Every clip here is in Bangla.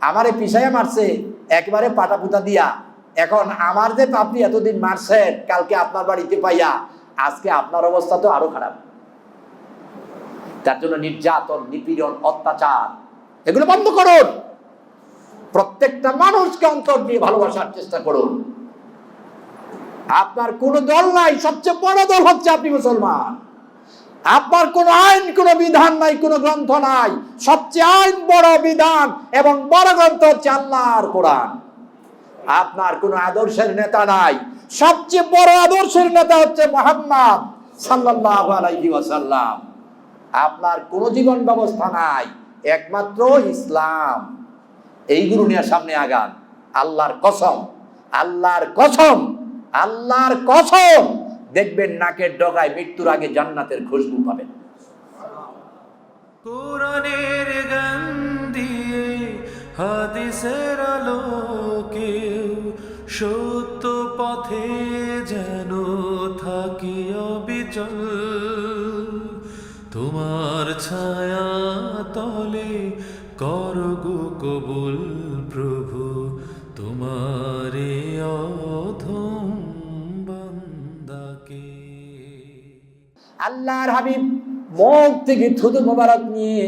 আমারে পিছাইয়া মারছে একবারে পাটাপুতা দিয়া। এখন আমার যে আপনি এতদিন মারছেন, কালকে আপনার বাড়িতে পাইয়া আজকে আপনার অবস্থা তো আরো খারাপ। তার জন্য নির্যাতন, নিপীড়ন, অত্যাচার এগুলো বন্ধ করুন। প্রত্যেকটা মানুষকে অন্তর দিয়ে ভালোবাসার চেষ্টা করুন। আপনার কোন দল নাই, সবচেয়ে বড় দল হচ্ছে আপনি মুসলমান। আপনার কোন আইন, কোন বিধান নাই, কোন গ্রন্থ নাই, সবচেয়ে আইন বড়, বিধান এবং বড় গ্রন্থ হচ্ছে আল্লাহর কোরআন। আপনার কোন আদর্শের নেতা নাই, সবচেয়ে বড় আদর্শের নেতা হচ্ছে মুহাম্মদ সাল্লাল্লাহু আলাইহি ওয়াসাল্লাম। আপনার কোন জীবন ব্যবস্থা নাই, একমাত্র ইসলাম। এইগুলো নিয়ে সামনে আগান। আল্লাহর কসম, আল্লাহর কসম, আল্লাহর কসম, দেখবেন নাকের ডগায় মৃত্যুর আগে জান্নাতের খুশবু পাবেন। কোরআনের গান দিয়ে হাদিসের আলোকে সত্য পথে যেন থাকি অবিচল। তোমার ছায়া তলে করগো কবুল প্রভু, তোমারে অধম বান্দাকে। আল্লাহর হাবিব মুখ থেকে থুতু মোবারক নিয়ে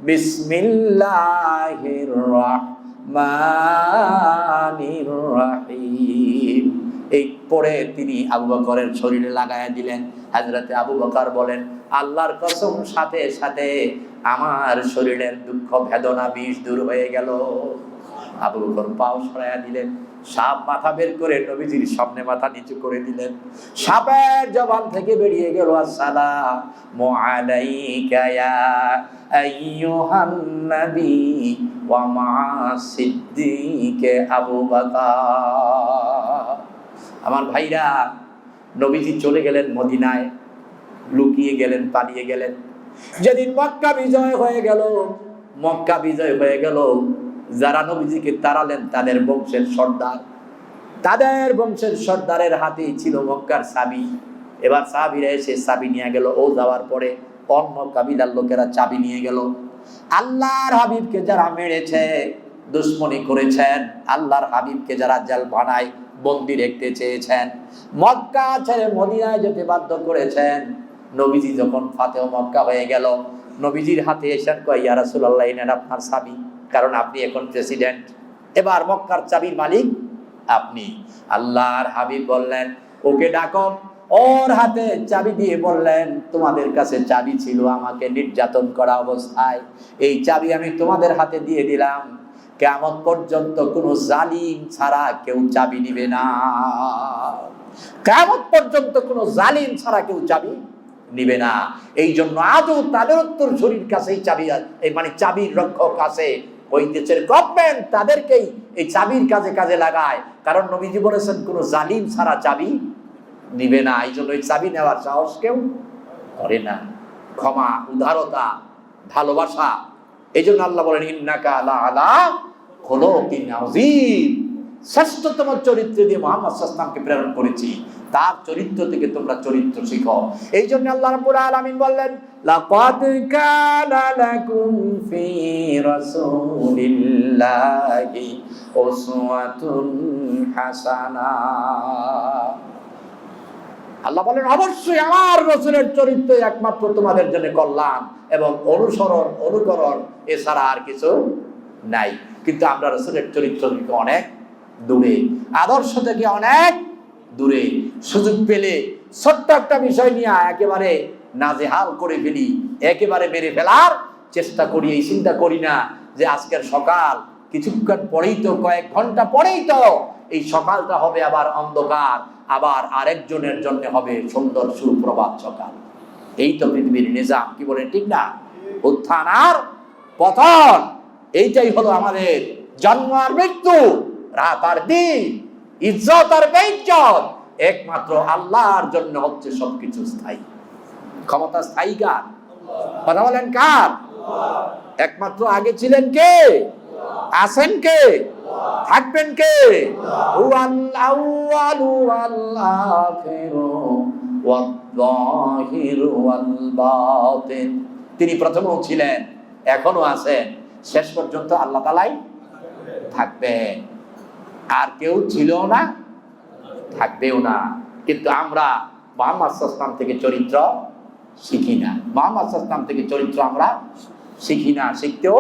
বিসমিল্লাহির রহমানির রহিম এই পড়ে তিনি আবু বকরের শরীরে লাগায়া দিলেন। হযরতে আবু বকর বলেন, আল্লাহর কসম, সাথে সাথে আমার শরীরের দুঃখ বেদনা বিষ দূর হয়ে গেল। আবু বকর পাও সরাইয়া দিলেন, সাপ মাথা বের করে নবীজির সামনে মাথা নিচু করে দিলেন। সাপের জবান থেকে বেরিয়ে গেল, আসসালামু আলাইকা ইয়া আইয়ুহান নবী ওয়া মা সিদ্দিকে আবু বকর। আমার ভাইরা, নবীজি চলে গেলেন মদিনায়, লুকিয়ে গেলেন, পালিয়ে গেলেন। যেদিন মক্কা বিজয় হয়ে গেল, মক্কা বিজয় হয়ে গেল, যারা নবীজিকে তাড়ালেন তাদের বংশের সর্দার, তাদের বংশের সর্দারের হাতেই ছিল মক্কার চাবি। এবার সাহাবীরা এসে চাবি নিয়ে গেল। ও যাওয়ার পরে অন্য কাবিলার লোকেরা চাবি নিয়ে গেল। আল্লাহর হাবিবকে যারা মেরেছে, দুশ্মনী করেছেন, আল্লাহর হাবিবকে যারা জেল বানায় বন্দি রাখতে চেয়েছেন, মক্কা ছেড়ে মদিনায় যেতে বাধ্য করেছেন, নবীজি যখন ফাতেহ মক্কা হয়ে গেল, নবীজির হাতে এসে কয়, ইয়া রাসূলুল্লাহ, নেন আপনার চাবি, কারণ আপনি এখন প্রেসিডেন্ট, এবার মক্কার চাবির মালিক আপনি। আল্লাহর হাবিব বললেন, ওকে ডাকো। ওর হাতে চাবি দিয়ে বললেন, তোমাদের কাছে চাবি ছিল আমাকে নির্যাতন করা অবস্থায়, এই চাবি আমি তোমাদের হাতে দিয়ে দিলাম। কিয়ামত পর্যন্ত কোনো জালিম ছাড়া কেউ চাবি নিবে না। কিয়ামত পর্যন্ত কোনো জালিম ছাড়া কেউ চাবি নিবে না। এই জন্য আজও তাদের উত্তর শরীর কাছে চাবি, মানে চাবির রক্ষক আছে। ওই দেশের গভর্নমেন্ট তাদেরকেই এই চাবির কাজে কাজে লাগায়, কারণ নবীজি বলেছেন কোনো জালিম ছাড়া চাবি নিবে না। এই জন্য এই চাবি নেওয়ার সাহস কেউ করে না। ক্ষমা, উদারতা, ভালোবাসা, এই জন্য আল্লাহ বলেন, ইন্নাকা লাআলা খুলুকিন আযীম। শ্রেষ্ঠতম চরিত্র দিয়ে মুহাম্মদ সাল্লাল্লাহু আলাইহি ওয়াসাল্লামকে প্রেরণ করেছি, তার চরিত্র থেকে তোমরা চরিত্র শিখো। এই জন্য আল্লাহ রাব্বুল আলামিন বললেন, লাকাদ কানা লাকুম ফি রাসূলিল্লাহি উসওয়াতুন হাসানাহ। আল্লাহ বলেন, অবশ্যই আমার রাসূলের চরিত্র একমাত্র তোমাদের জন্য কল্যাণ এবং অনুকরণ এছাড়া আর কিছু নাই। কিন্তু আমরা রাসূলের চরিত্র থেকে অনেক দূরে, আদর্শ থেকে অনেক দূরে। সুযোগ পেলে ছোট্ট একটা বিষয় নিয়ে একেবারে নাজেহাল করে ফেলি, একেবারে মেরে ফেলার চেষ্টা করি। এই চিন্তা করি না যে আজকের সকাল কিছুক্ষণ পরেই তো, কয়েক ঘন্টা পরেই তো এই সকালটা হবে আবার অন্ধকার, আবার আরেকজনের জন্য হবে সুন্দর সুপ্রভাত সকাল। এই তো পৃথিবীর নিজাম, কি বলেন ঠিক না? উত্থান আর পতন, এইটাই হলো আমাদের জন্ম আর মৃত্যু, রাত আর দিন, ইজ্জত আর বেইজ্জত। একমাত্র আল্লাহর জন্য হচ্ছে সবকিছু স্থায়ী। ক্ষমতা স্থায়ী কার? কথা বলেন কার? একমাত্র আগে ছিলেন কে? আছেন কে? থাকবেন কে? হুয়াল আউয়ালু ওয়াল আখিরু ওয়াল যাহিরু ওয়াল বাতিন। তিনি প্রথমেও ছিলেন, এখনো আছেন, শেষ পর্যন্ত আল্লাহ তাআলাই থাকবে, আর কেউ ছিল না, থাকবেও না। কিন্তু আমরা মুহাম্মদ সাল্লাল্লাহু আলাইহি ওয়াসাল্লাম থেকে চরিত্র শিখি না, মুহাম্মদ সাল্লাল্লাহু আলাইহি ওয়াসাল্লাম থেকে চরিত্র আমরা শিখি না, শিখতেও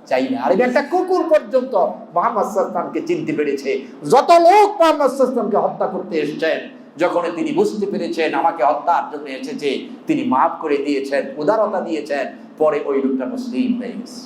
চাই না। আর একটা কুকুর পর্যন্ত মুহাম্মদ সাল্লাল্লাহু আলাইহি ওয়াসাল্লামকে চিনতে পেরেছে। যত লোক মুহাম্মদ সাল্লাল্লাহু আলাইহি ওয়াসাল্লামকে হত্যা করতে এসেছেন, যখন তিনি বুঝতে পেরেছেন আমাকে হত্যার জন্য এসেছে, তিনি মাফ করে দিয়েছেন, উদারতা দিয়েছেন। পরে ওই লোকটা মুসলিম হয়ে গেছে,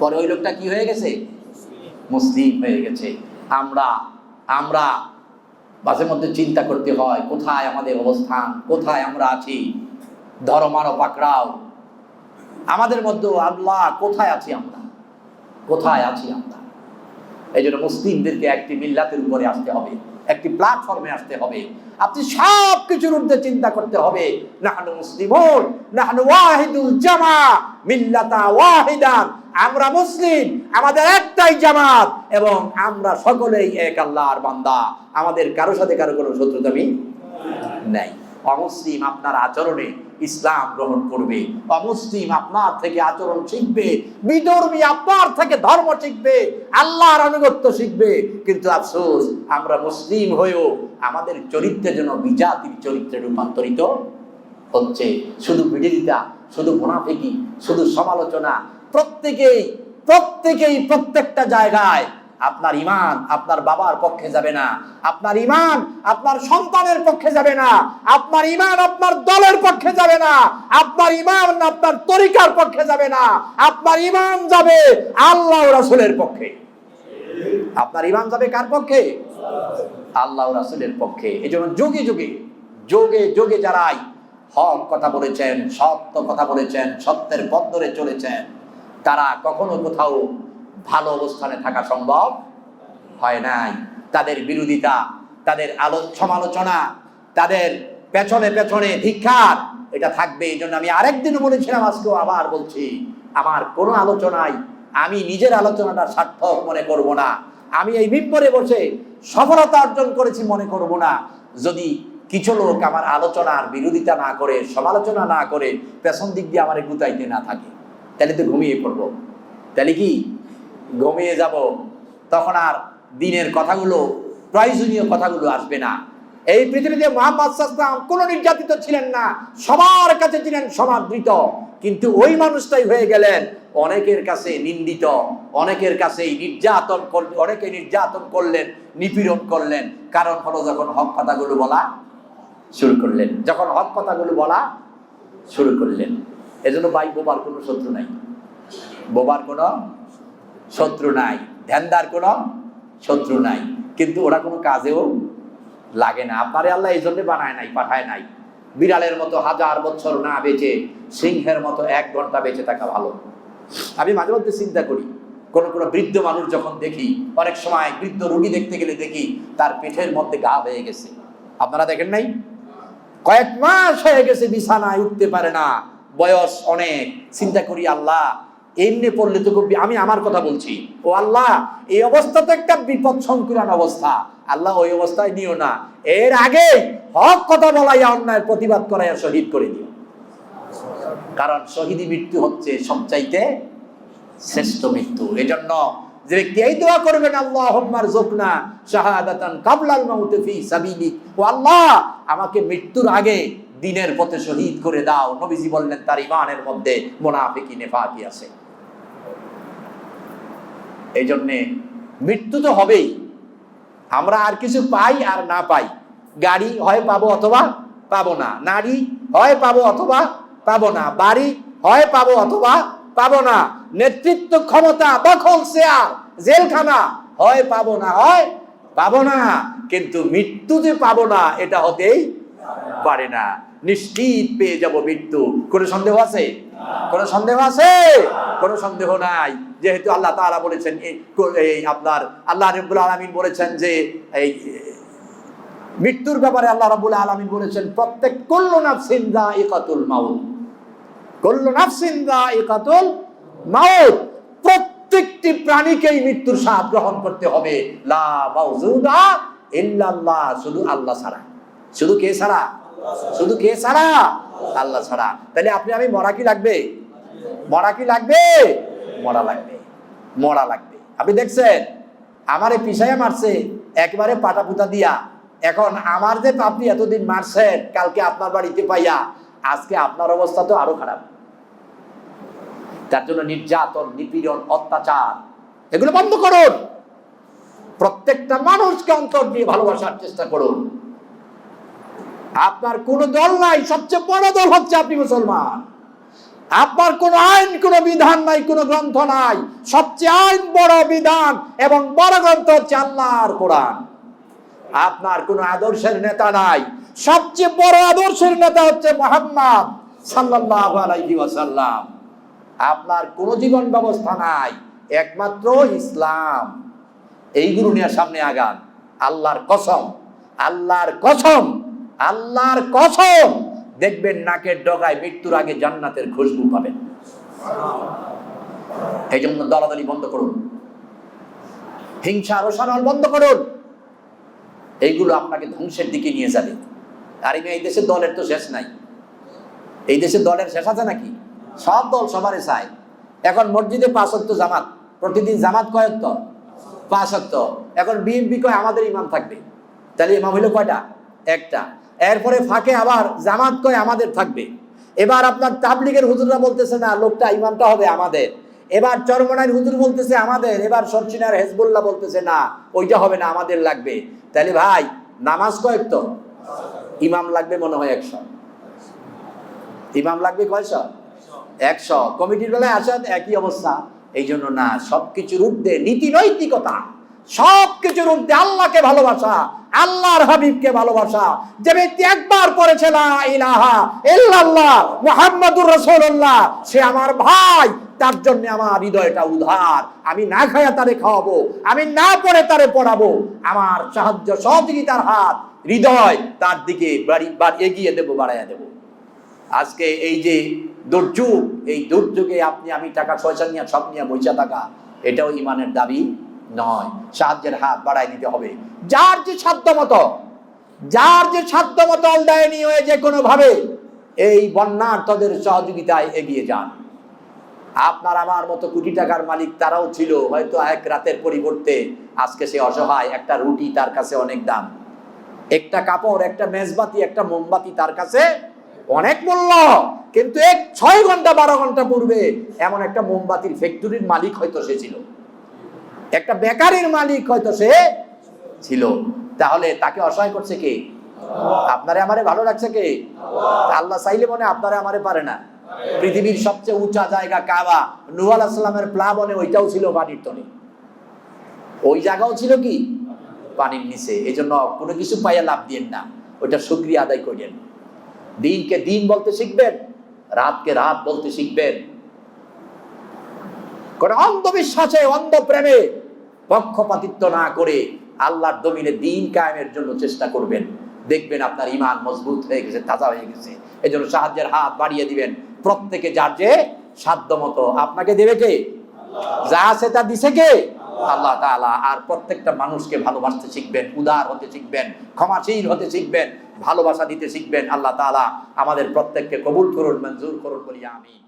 পরে ওই লোকটা কি হয়ে গেছে? মুসলিম হয়ে গেছে। আমরা মাঝে মধ্যে চিন্তা করতে হয় কোথায় আমাদের অবস্থান, কোথায় আমরা আছি। ধর্মারও পাকড়াও আমাদের মধ্যে, আল্লাহ কোথায় আছি আমরা, কোথায় আছি আমরা? এই জন্য মুসলিমদেরকে একটি মিল্লাতের উপরে আসতে হবে, একটি প্ল্যাটফর্মে আসতে হবে। আপনি সব কিছুর ঊর্ধ্বে চিন্তা করতে হবে, নাহনু মুসলিমুন, নাহনু ওয়াহিদুল জামা, মিল্লাতা ওয়াহিদান। আমরা মুসলিম, আমাদের একটাই জামাত, এবং আমরা সকলেই এক আল্লাহর বান্দা। আমাদের কারো সাথে কারো কোনো শত্রুতামি নাই। অমুসলিম আপনার আচরণে ইসলাম গ্রহণ করবে, অমুসলিম আপনার থেকে আচরণ শিখবে, বিধর্মী আপনার থেকে ধর্ম শিখবে, আল্লাহর আনুগত্য শিখবে। কিন্তু আফসোস, আমরা মুসলিম হয়েও আমাদের চরিত্রের জন্য বিজাতির চরিত্রে রূপান্তরিত হচ্ছে। শুধু বিরোধিতা, শুধু মুনাফিকি, শুধু সমালোচনা। প্রত্যেকেই প্রত্যেকটা জায়গায় আপনার ঈমান আপনার বাবার পক্ষে যাবে না, আপনার ঈমান আপনার সন্তানের পক্ষে যাবে না, আপনার ঈমান আপনার দলের পক্ষে যাবে না, আপনার ঈমান আপনার তরিকার পক্ষে যাবে না, আপনার ঈমান যাবে আল্লাহ ও রাসূলের পক্ষে। আপনার ঈমান যাবে কার পক্ষে? আল্লাহ ও রাসূলের পক্ষে। এজন্য যুগে যুগে যারাই হক কথা বলেছেন, সত্য কথা বলেছেন, সত্যের পথ ধরে চলেছেন, তারা কখনো কোথাও ভালো অবস্থানে থাকা সম্ভব হয় নাই। তাদের বিরোধিতা, তাদের সমালোচনা, তাদের পেছনে পেছনে ধিক্কার, এটা থাকবে। এই জন্য আমি আরেকদিনও বলেছিলাম, আজকেও আবার বলছি, আমার কোনো আলোচনায় আমি নিজের আলোচনাটা সার্থক মনে করব না। আমি এই মিম্বরে বসে সফলতা অর্জন করেছি মনে করব না, যদি কিছু লোক আমার আলোচনার বিরোধিতা না করে, সমালোচনা না করে, পেছন দিক দিয়ে আমার গুতাইতে না থাকে। তাহলে তো ঘুমিয়ে পড়বো, তাহলে কি ঘুমিয়ে যাব, তখন আর দিনের কথাগুলো, প্রয়োজনীয় কথাগুলো আসবে না। এই পৃথিবীতে মুহাম্মদ সাল্লাল্লাহু আলাইহি ওয়াসাল্লাম কোনো নির্যাতিত ছিলেন না, সবার কাছে ছিলেন সমাদৃত। কিন্তু ওই মানুষটাই হয়ে গেলেন অনেকের কাছে নিন্দিত, অনেকের কাছে নির্যাতন, অনেকে নির্যাতন করলেন, নিপীড়ন করলেন। কারণ হলো যখন হক কথাগুলো বলা শুরু করলেন, যখন হক কথাগুলো বলা শুরু করলেন। এজন্য ভাই, বোবার কোনো শত্রু নাই, বোবার কোনো শত্রু নাই, ধ্যানদার কোনো শত্রু নাই। কিন্তু ওরা কোনো কাজেও লাগে না। আপনারে আল্লাহ এই জন্য বানায় নাই, পাঠায় নাই। বিড়ালের মতো 1000 বছর না বেঁচে সিংহের মতো 1 ঘন্টা বেঁচে থাকা ভালো। আমি মাঝে মধ্যে চিন্তা করি, কোন বৃদ্ধ মানুষ যখন দেখি, অনেক সময় বৃদ্ধ রোগী দেখতে গেলে দেখি তার পেটের মধ্যে ঘা হয়ে গেছে। আপনারা দেখেন নাই? কয়েক মাস হয়ে গেছে, বিছানায় উঠতে পারে না, বয়স অনেক। চিন্তা করি, আল্লাহ এমনি পড়লে তো, আমি আমার কথা বলছি, ও আল্লাহ এই অবস্থা তো একটা বিপদ সংকুলান অবস্থা, আল্লাহ ওই অবস্থায় নিও না, এর আগে হক কথা বলাইয়া অন্যায়ের প্রতিবাদ করাইয়া শহীদ করে দিও। কারণ শহীদি মৃত্যু হচ্ছে সবচাইতে শ্রেষ্ঠ মৃত্যু। এজন্য যে ব্যক্তি এই দোয়া করবেন, আল্লাহুম্মা রযুকনা শাহাদাতান কাবলাল মাউতি ফি সাবিলিক, ও আল্লাহ আমাকে মৃত্যুর আগে দ্বীনের পথে শহীদ করে দাও। নবীজি বললেন তার ঈমানের মধ্যে মুনাফিকি নিফাকি আছে। এই জন্যে মৃত্যু তো হবেই, আমরা আর কিছু পাই আর না পাই, গাড়ি হয় পাবো অথবা পাবো না, নারী হয় পাবো অথবা পাবো না, বাড়ি হয় পাবো অথবা পাবো না, নেতৃত্ব ক্ষমতা, দখল, শেয়ার, জেলখানা হয় পাবো না, হয় পাবো না। কিন্তু মৃত্যু যে পাবো না এটা হতেই পারে না। নিশ্চিত পেয়ে যাব মৃত্যু। কোনো সন্দেহ আছে? কোনো সন্দেহ আছে? কোনো সন্দেহ নাই। যেহেতু আল্লাহ তাআলা বলেছেন, এই আপনার আল্লাহ রাব্বুল আলামিন বলেছেন যে এই মৃত্যুর ব্যাপারে আল্লাহ রাব্বুল আলামিন বলেছেন, প্রত্যেক কুল্লু নাফসিন যায়িকাতুল মাউত, কুল্লু নাফসিন যায়িকাতুল মাউত, প্রত্যেকটি প্রাণীকেই মৃত্যুর স্বাদ গ্রহণ করতে হবে। লা মাউজুদা ইল্লাল্লাহ, শুধু আল্লাহ ছাড়া। শুধু কে ছাড়া? শুধু কে ছাড়া? আল্লাহ ছাড়া। তাহলে আপনি আমি মরা কি লাগবে? মরা কি লাগবে? মরা লাগবে, মরা লাগবে। আপনি দেখছেন আমারে পিছাইয়া মারছে একবারে পাটাপুতা দিয়া, এখন আমার যে আপনি এতদিন মারছেন কালকে আপনার বাড়িতে পাইয়া আজকে আপনার অবস্থা তো আরো খারাপ। তার জন্য নির্যাতন, নিপীড়ন, অত্যাচার এগুলো বন্ধ করুন। প্রত্যেকটা মানুষকে অন্তর দিয়ে ভালোবাসার চেষ্টা করুন। আপনার কোন দল নাই, সবচেয়ে বড় দল হচ্ছে আপনি মুসলমান। আপনার কোন আইন, কোন বিধান নাই, কোন গ্রন্থ নাই, সবচেয়ে আইন বড় বিধান এবং বড় গ্রন্থ হচ্ছে আল্লাহর কোরআন। আপনার কোন আদর্শের নেতা নাই, সবচেয়ে বড় আদর্শের নেতা হচ্ছে মুহাম্মদ সাল্লাল্লাহু আলাইহি ওয়াসাল্লাম। আপনার কোন জীবন ব্যবস্থা নাই, একমাত্র ইসলাম। এইগুলো নিয়ে সামনে আগান। আল্লাহর কসম, আল্লাহর কসম, আল্লাহর কসম, দেখবেন নাকের ডগায় মৃত্যুর আগে জান্নাতের খুশবু পাবেন। এই জন্য দলাদলি বন্ধ করুন, হিংসা রোষানল বন্ধ করুন। এইগুলো আপনাকে ধ্বংসের দিকে নিয়ে যাবে। আর এই দেশে দলের তো শেষ নাই। এই দেশে দলের শেষ আছে নাকি? সব দল সবারই চায়। এখন মসজিদে 5 ওয়াক্ত জামাত, প্রতিদিন জামাত কয় ওয়াক্ত? 5 ওয়াক্ত। এখন বিএনপি কয় আমাদের ইমাম থাকবে, তাহলে ইমাম হইলো কয়টা? একটা। এরপরে ফাঁকে আবার জামাত কয় আমাদের থাকবে। এবার আপনার তাবলিগের হুজুররা বলতেছে না, লোকটা ইমামটা হবে আমাদের। এবার চরমনাইর হুজুর বলতেছে আমাদের। এবার সরচিনার হেজবুল্লাহ বলতেছে না, ওইটা হবে না, আমাদের লাগবে। তাহলে ভাই নামাজ কয়েক তো? ইমাম লাগবে মনে হয় 100। ইমাম লাগবে কয়শো? 100। কমিটির বেলায় আসেন একই অবস্থা। এই জন্য না, সবকিছুর ঊর্ধ্বে নীতি নৈতিকতা, সবকিছুর ঊর্ধ্বে আল্লাহকে ভালোবাসা, আল্লাহর হাবিবকে ভালোবাসা। যে ব্যক্তি একবার পড়েছে লা ইলাহা ইল্লাল্লাহ মুহাম্মাদুর রাসূলুল্লাহ, সে আমার ভাই, তার জন্য আমার হৃদয়টা উদার। আমি না খায়া তারে খাওয়াবো, আমি না পড়ে তারে পড়াবো। আমার সাহায্য সহযোগিতার হাত, হৃদয় তার দিকে এগিয়ে দেবো, বাড়াইয়া দেবো। আজকে এই যে দুর্যোগ, এই দুর্যোগে আপনি আমি টাকা পয়সা নিয়ে সব নিয়ে বইসা থাকা, এটাও ইমানের দাবি নয়। সাহায্যের হাত বাড়াই দিতে হবে। যার যে সাধ্য মতো, যার যে সাধ্য মতো অলদায়নি হয়ে যে কোনো ভাবে এই বন্যার্থদের সহযোগিতায় এগিয়ে যান। আপনার আমার মতো কোটি টাকার মালিক তারাও ছিল, হয়তো এক রাতের পরিবর্তে আজকে সে অসহায়। একটা রুটি তার কাছে অনেক দাম, একটা কাপড়, একটা মেজবাতি, একটা মোমবাতি তার কাছে অনেক মূল্য। কিন্তু 6 ঘন্টা 12 ঘন্টা পূর্বে এমন একটা মোমবাতির ফ্যাক্টরির মালিক হয়তো সে ছিল, একটা বেকারির মালিক হয়তো সে ছিল। তাহলে তাকে অসহায় করছে কে? আপনারে আমারে ভালো লাগছে কে? আল্লাহ চাইলে মনে আপনারে আমারে পারে না। পৃথিবীর সবচেয়ে উঁচা জায়গা কাবা, নূহ আলাইহিস সালামের প্লাবনে ওইটাও ছিল পানির তলে, ওই জায়গাও ছিল কি? পানির নিচে। এই জন্য কোনো কিছু পাইয়া লাভ দিয়েন না, ওইটা শুকরিয়া আদায় করেন। দিনকে দিন বলতে শিখবেন, রাতকে রাত বলতে শিখবেন। কোন অন্ধবিশ্বাসে, অন্ধ প্রেমে পক্ষপাতিত্ব না করে আল্লাহর জমিনে দিন কায়েমের জন্য চেষ্টা করবেন। দেখবেন আপনার ঈমান মজবুত হয়ে গেছে, তাজা হয়ে গেছে। এই জন্য সাহায্যের হাত বাড়িয়ে দিবেন। প্রত্যেকে যার যে সাধ্য মতো। আপনাকে দেবে কে? যা আছে তা দিছে কে? আল্লাহ তাআলা। আর প্রত্যেকটা মানুষকে ভালোবাসতে শিখবেন, উদার হতে শিখবেন, ক্ষমাশীল হতে শিখবেন, ভালোবাসা দিতে শিখবেন। আল্লাহ তাআলা আমাদের প্রত্যেককে কবুল করুন, মঞ্জুর করুন বলি আমিন।